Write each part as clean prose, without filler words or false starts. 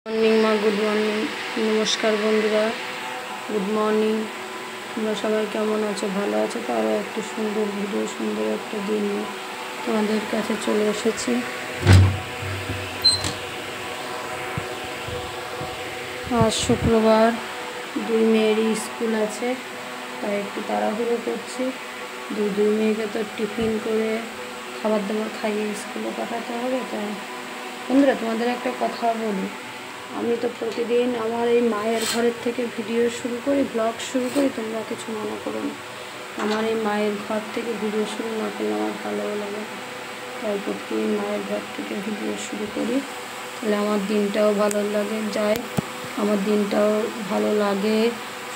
Morning মা, good morning. নমস্কার বন্ধুরা, গুড মর্নিং। তোমরা সবাই কেমন আছো? ভালো আছো তো? আরও একটি সুন্দর ভিডিও, সুন্দর একটা দিন নিয়ে তোমাদের কাছে চলে এসেছি। আজ শুক্রবার, দুই মেয়েরই স্কুল আছে, তাই একটু তাড়াহুড়ো করছি। দুই মেয়েকে তো টিফিন করে খাবার দাবার খাইয়ে স্কুলে পাঠাতে হবে। তাই বন্ধুরা, তোমাদের একটা কথা বলি, আমি তো প্রতিদিন আমার এই মায়ের ঘরের থেকে ভিডিও শুরু করি, ব্লগ শুরু করি। তোমরা কিছু মনে করো না, আমার এই মায়ের ঘর থেকে ভিডিও শুরু না করলে আমার ভালোও লাগে। তাই প্রতিদিন মায়ের ঘর থেকে ভিডিও শুরু করি, তাহলে আমার দিনটাও ভালো লাগে যায়, আমার দিনটাও ভালো লাগে,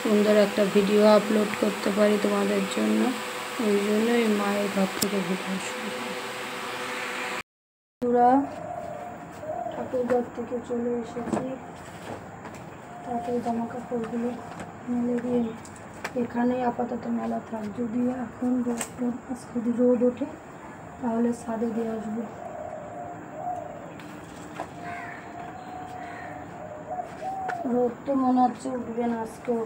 সুন্দর একটা ভিডিও আপলোড করতে পারি তোমাদের জন্য। ওই জন্য এই মায়ের ঘর থেকে ভিডিও শুরু করি। পুরা ঠাকুরঘর থেকে চলে এসেছি, তারপরে জামা কাপড়গুলো মেলে দিয়ে এখানেই আপাতত মেলা থাক। যদি এখন যদি রোদ ওঠে তাহলে ছাদে দিয়ে আসবো। রোদ তো মনে হচ্ছে উঠবে না আজকেও।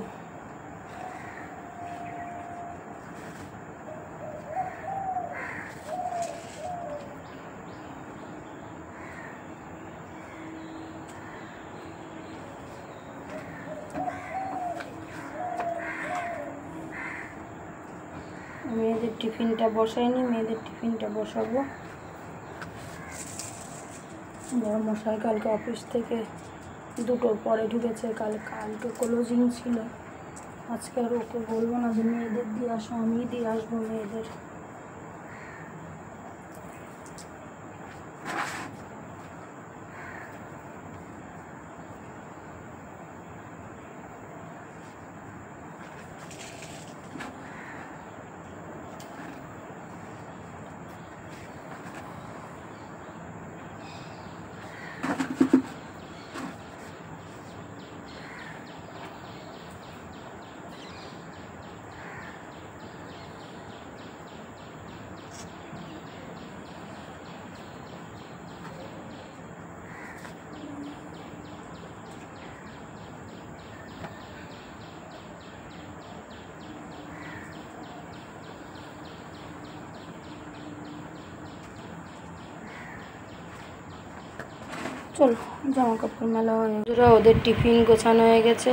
মেয়েদের টিফিনটা বসাইনি, মেয়েদের টিফিনটা বসাবো। বড় মশাই কালকে অফিস থেকে 2টোর পরে ঢুকেছে, কালকে ক্লোজিং ছিল। আজকে আর ওকে বলবো না যে মেয়েদের দিয়ে আসো, আমি দিয়ে আসবো মেয়েদের। চলো, জামা কাপড় মেলা হয়ে গেছে, ওদের টিফিন গোছানো হয়ে গেছে।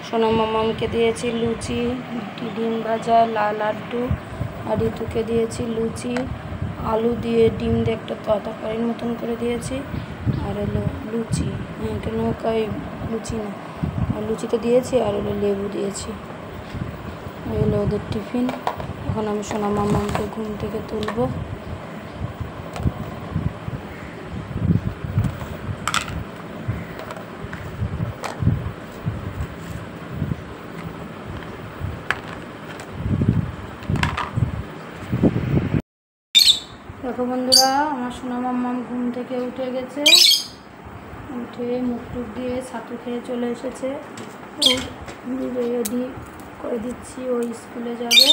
সোনা মামাকে দিয়েছি লুচি, ডিম ভাজা, লাড্ডু, আর ঋতুকে দিয়েছি লুচি, আলু দিয়ে ডিম দিয়ে একটা তরকারির মতন করে দিয়েছি। আর হলো লুচি, কেন কই লুচি না, লুচি তো দিয়েছি, আর হলো লেবু দিয়েছি। এই হলো ওদের টিফিন। এখন আমি সোনা মামাকে ঘুম থেকে তুলবো। দেখো বন্ধুরা, আমার সোনা মাম্মাম ঘুম থেকে উঠে গেছে, উঠে মুখ টুক দিয়ে ছাতু খেয়ে চলে এসেছে। রেডি করে দিচ্ছি, ওই স্কুলে যাবে।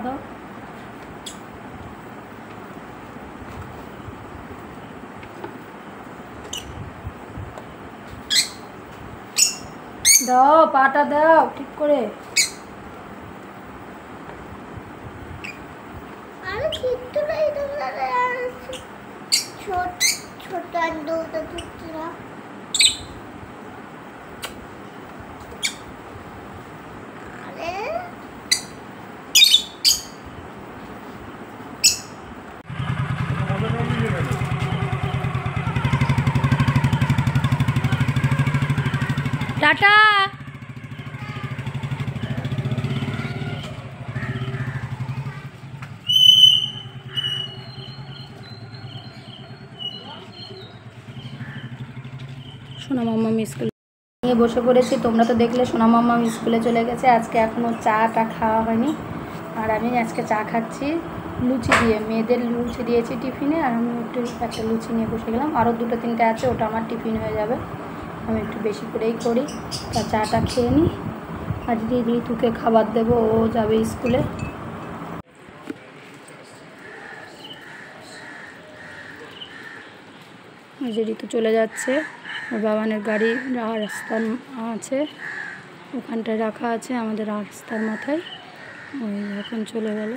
দাও দাও, পাটা দাও ঠিক করে। টাটা। সোনা মাম্মা স্কুল নিয়ে বসে পড়েছি। তোমরা তো দেখলে সোনা মাম্মা স্কুলে চলে গেছে, আজকে এখনও চাটা খাওয়া হয়নি। আর আমি আজকে চা খাচ্ছি লুচি দিয়ে, মেয়েদের লুচি দিয়েছি টিফিনে, আর আমি একটা লুচি নিয়ে বসে গেলাম। আরও 2-3টে আছে, ওটা আমার টিফিন হয়ে যাবে, আমি একটু বেশি করেই করি। তা চাটা খেয়ে নিই, আজ ঋতুকে খাবার দেবো, ও যাবে স্কুলে। যে ঋতু চলে যাচ্ছে, ওর বাবানের গাড়ি রাস্তার আছে, ওখানটায় রাখা আছে আমাদের রাস্তার মাথায়, ওই এখন চলে গেল।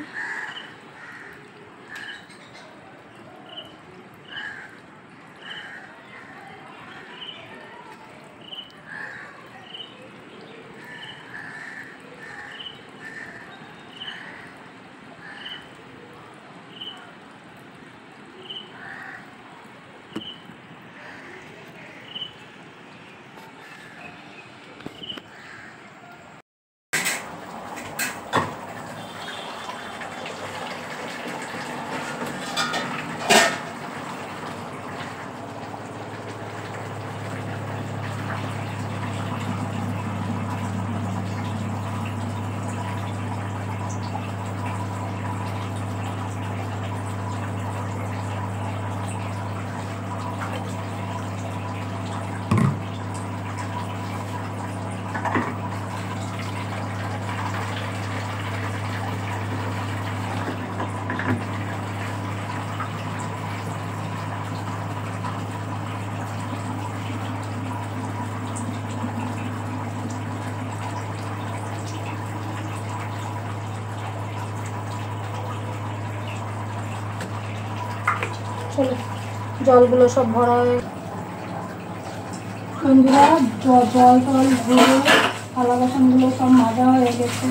জলগুলো সব ভরা হয়ে বন্ধুরা, জল ভরে থালা বাসনগুলো সব মাজা হয়ে গেছে।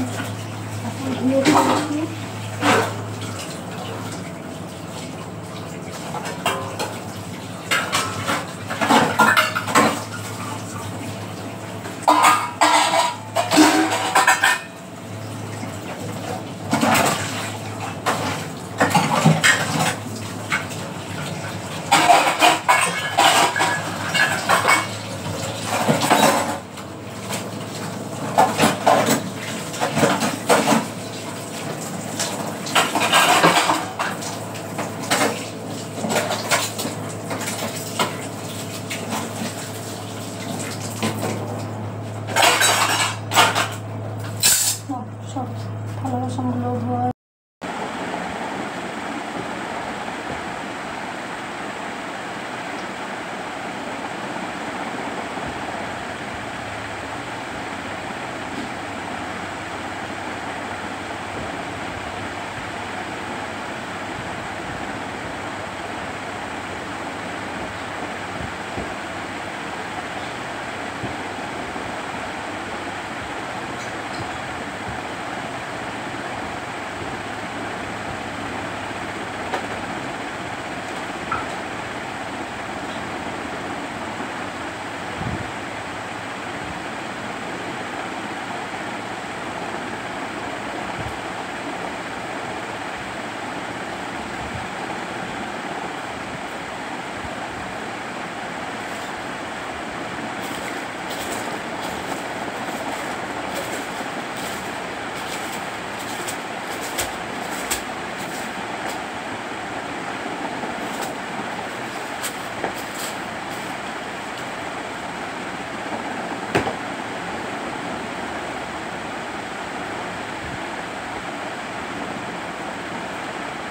ধুয়ে ফেলেছি। সব থালা বাসনগুলো ধোয়া।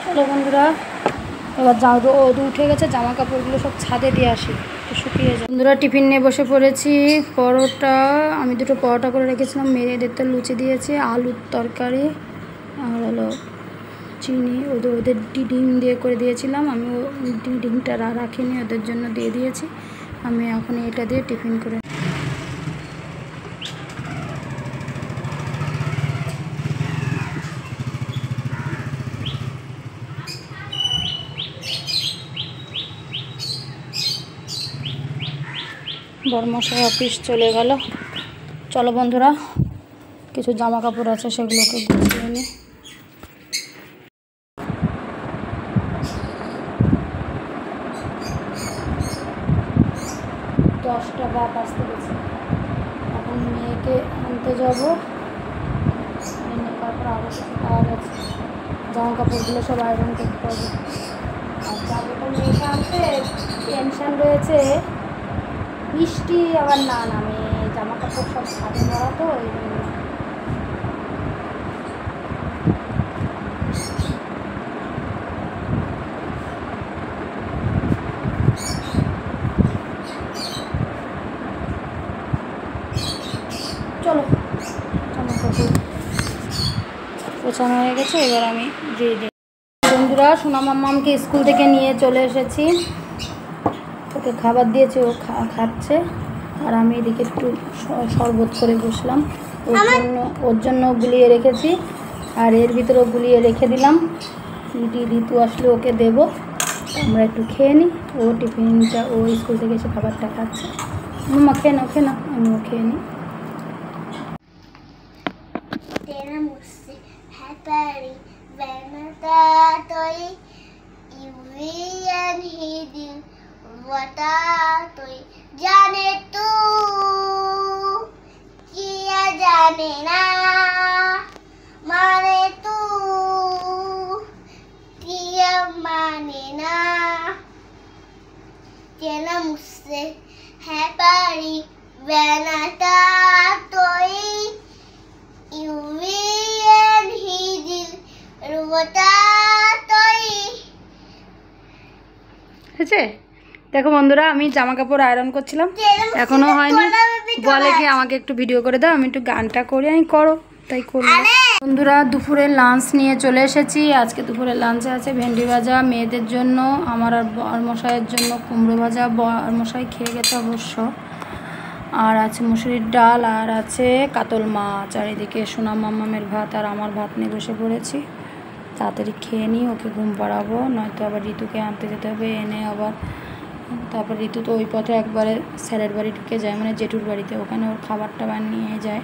চলো বন্ধুরা, এবার রোদ উঠে গেছে, জামা কাপড়গুলো সব ছাদে দিয়ে আসি, একটু শুকিয়ে যায়। বন্ধুরা টিফিন নিয়ে বসে পড়েছি। পরোটা, আমি 2টো পরোটা করে রেখেছিলাম, মেয়েদের তো লুচি দিয়েছি, আলুর তরকারি আর হলো চিনি, ওদের ডিম দিয়ে করে দিয়েছিলাম, আমি ডিমটা রাখিনি, ওদের জন্য দিয়ে দিয়েছি। আমি এখন এটা দিয়ে টিফিন করে বড়মশাই অফিস চলে গেল। চলো বন্ধুরা, কিছু জামা কাপড় আছে সেগুলোকে গুছিয়ে নিই। 10টা বাপ আসতে গেছে। রিতুকে আনতে যাবো। তারপর আরও কিছু কাজ আছে, জামা কাপড়গুলো সব আয়রন করতে হবে। আর যাবো তো মেয়েকে আনতে, টেনশান রয়েছে বৃষ্টি আবার না নামে, জামা কাপড় সব ছাদে ভরা তো এই জন্য। চলো জামা কাপড় গোছানো হয়ে গেছে, এবার আমি দিয়ে দিই। বন্ধুরা, সোনা মাম্মামকে স্কুল থেকে নিয়ে চলে এসেছি, ওকে খাবার দিয়েছি, ও খাচ্ছে। আর আমি এদিকে একটু শরবত করে বসলাম, ওর জন্য গুলিয়ে রেখেছি। আর এর ভিতরেও গুলিয়ে রেখে দিলাম, ঋতু আসলে ওকে দেবো, আমরা একটু খেয়ে নিই। ও টিফিনটা, ও স্কুল থেকে এসে খাবারটা খাচ্ছে। মাম্মা খেয়ে নাও, খেয়ে নাও, আমিও খেয়ে নিই। जाने तू किया जाने ना, माने तू किया माने ना, चला मुझसे है पारी बनाता तोई यूं ही दिल रुता तोई। হয়েছে? দেখো বন্ধুরা, আমি জামা কাপড় আয়রন করছিলাম, এখনো হয়নি। বলে কি আমাকে একটু ভিডিও করে দাও, আমি একটু গানটা করি। আমি করো, তাই করি। বন্ধুরা, দুপুরের লাঞ্চ নিয়ে চলে এসেছি। আজকে দুপুরের লাঞ্চে আছে ভেন্ডি ভাজা মেয়েদের জন্য, আমার আর বরমশাইয়ের জন্য কুমড়ো ভাজা, বরমশাই খেয়ে গেছে অবশ্য। আর আছে মুসুরির ডাল, আর আছে কাতল মাছ। আর এদিকে সোনা মাম্মামের ভাত, আর আমার ভাত নিয়ে বসে পড়েছি। তাড়াতাড়ি খেয়ে নিই, ওকে ঘুম পাড়াবো, নয়তো আবার ঋতুকে আনতে যেতে হবে, এনে আবার তারপর ঋতু তো ওই পথে একবারে স্যারের বাড়ি ঢুকে যায়, মানে জেঠুর বাড়িতে, ওখানে ওর খাবার টাবার নিয়ে যায়।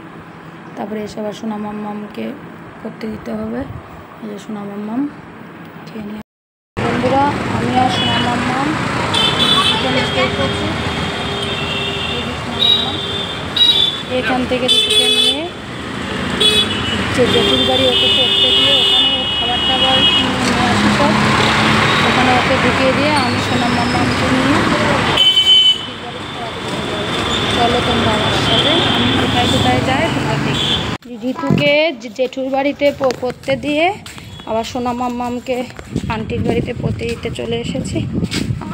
তারপরে এসে আবার সোনা মাম্মামকে করতে দিতে হবে। এই যে সোনা মাম্মাম খেয়ে নিয়ে। বন্ধুরা, আমি আর সোনা মাম্মাম করছি, এখান থেকে ঋতুকে নিয়ে যে জেঠুর বাড়ি, ওকে করতে দিয়ে ওখানে ওর খাবার টাবার নিয়ে আসি সব, ওখানে ওকে ঢুকিয়ে দিয়ে আমি সোনা মাম্মামকে নিয়ে চলো তোমরা আমার সাথে। আমি কোথায় কোথায় যাই তোমরা দেখি। ঋতুকে জেঠুর বাড়িতে পড়তে দিয়ে আবার সোনা মাম্মামকে আন্টির বাড়িতে পড়তে দিতে চলে এসেছি।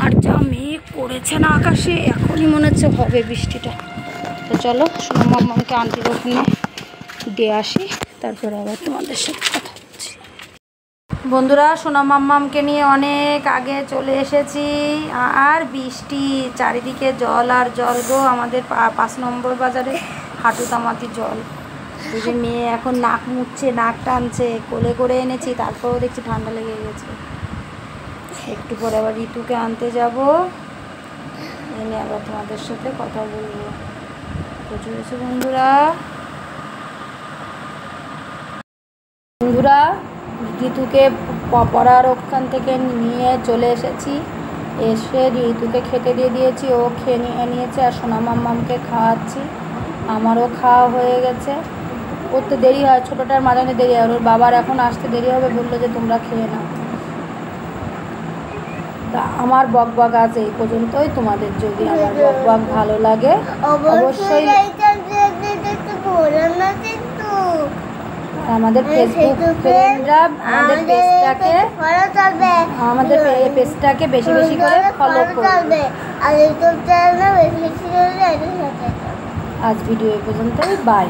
আর যা মেঘ করেছে না আকাশে, এখনই মনে হচ্ছে হবে বৃষ্টিটা। তো চলো সোনা মাম্মামকে আন্টির ওখানে দিয়ে আসি, তারপরে আবার তোমাদের সাথে কথা বলছি। বন্ধুরা, সোনা মাম্মামকে নিয়ে অনেক আগে চলে এসেছি, আর বৃষ্টি, চারিদিকে জল আর জল গো। আমাদের 5 নম্বর বাজারে হাঁটু তামাতি জল। ওই যে মেয়ে এখন নাক মুছছে, নাক টানছে, কোলে করে এনেছি, তারপরেও দেখছি ঠান্ডা লেগে গেছে। একটু পরে আবার ঋতুকে আনতে যাব, এনে আবার তোমাদের সাথে কথা বলবো। প্রচুর হয়েছে বন্ধুরা। ঋতুকে পড়ার ওখান থেকে নিয়ে চলে এসেছি, এসে ঋতুকে খেতে দিয়ে দিয়েছি, ও খেয়ে নিয়েছে। আর সোনা মাম্মামকে খাওয়াচ্ছি, আমারও খাওয়া হয়ে গেছে। ওর তো দেরি হয়, ছোটোটার মাঝামাঝি দেরি হয়, ওর বাবার এখন আসতে দেরি হবে, বললো যে তোমরা খেয়ে নাও। তা আমার বকবক আজ এই পর্যন্তই। তোমাদের যদি আমার বকবক ভালো লাগে অবশ্যই আমাদের ফেসবুক ফ্রেন্ডরা আমাদের পেজটাকে বেশি বেশি করে ফলো করবে। আজ ভিডিও এই পর্যন্তই, বাই।